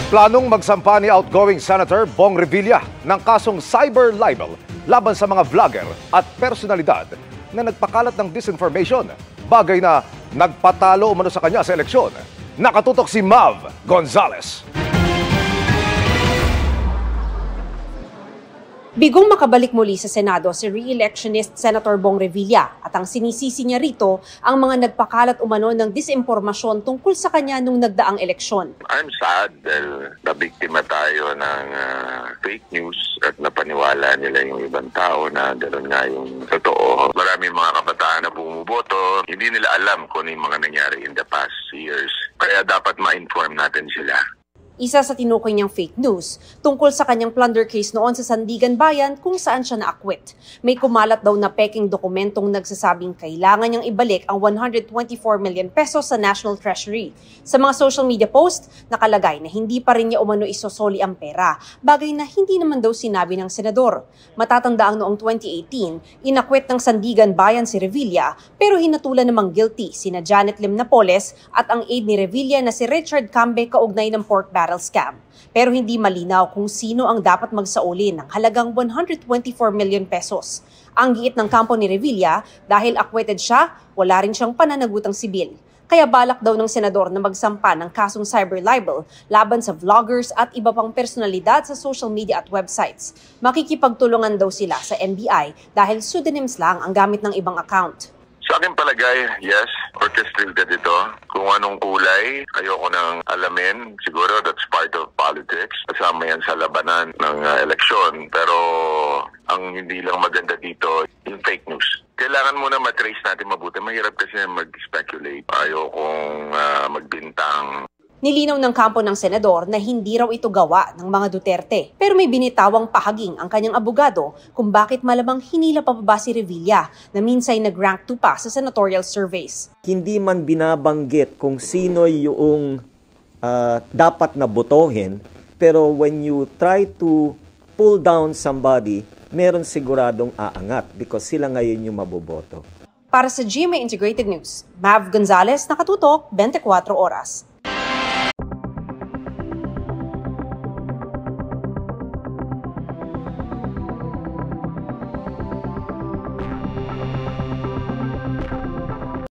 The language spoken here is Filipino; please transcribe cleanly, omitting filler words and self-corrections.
Planong magsampa ni outgoing Senator Bong Revilla ng kasong cyber libel laban sa mga vlogger at personalidad na nagpakalat ng disinformation, bagay na nagpatalo umano sa kanya sa eleksyon. Nakatutok si Mav Gonzalez. Bigong makabalik muli sa Senado si re-electionist Senator Bong Revilla at ang sinisisi niya rito ang mga nagpakalat umano ng disinformasyon tungkol sa kanya nung nagdaang eleksyon. I'm sad dahil nabiktima tayo ng fake news at napaniwala nila yung ibang tao na gano'n nga yung totoo. Maraming mga kabataan na bumuboto, hindi nila alam kung ano yung mga nangyari in the past years. Kaya dapat ma-inform natin sila. Isa sa tinukoy niyang fake news tungkol sa kanyang plunder case noon sa Sandigan Bayan kung saan siya naakwit. May kumalat daw na peking dokumentong nagsasabing kailangan niyang ibalik ang 124 million pesos sa National Treasury. Sa mga social media post, nakalagay na hindi pa rin niya umano isosoli ang pera, bagay na hindi naman daw sinabi ng senador. Matatanda ang noong 2018, inakwit ng Sandigan Bayan si Revilla pero hinatulan namang guilty sina Janet Lim Napoles at ang aide ni Revilla na si Richard Cambe kaugnay ng pork barrel scam. Pero hindi malinaw kung sino ang dapat magsauli ng halagang 124 million pesos. Ang giit ng kampo ni Revilla, dahil acquitted siya, wala rin siyang pananagutang sibil. Kaya balak daw ng senador na magsampa ng kasong cyber libel laban sa vloggers at iba pang personalidad sa social media at websites. Makikipagtulungan daw sila sa NBI dahil pseudonyms lang ang gamit ng ibang account. Sa akin palagay, yes, orchestrated ito. Kung anong kulay, ayoko nang alamin. Siguro that's part of politics. Kasama yan sa labanan ng eleksyon. Pero ang hindi lang maganda dito, yung fake news. Kailangan muna matrace natin mabuti. Mahirap kasi mag-speculate. Ayokong magbintang. Nilinaw ng kampo ng senador na hindi raw ito gawa ng mga Duterte. Pero may binitawang pahaging ang kanyang abogado kung bakit malamang hinila pababa si Revilla na minsay nag-rank 2 pa sa senatorial surveys. Hindi man binabanggit kung sino yung dapat na botohin, pero when you try to pull down somebody, meron siguradong aangat because sila ngayon yung maboboto. Para sa GMA Integrated News, Mav Gonzalez, nakatutok 24 oras.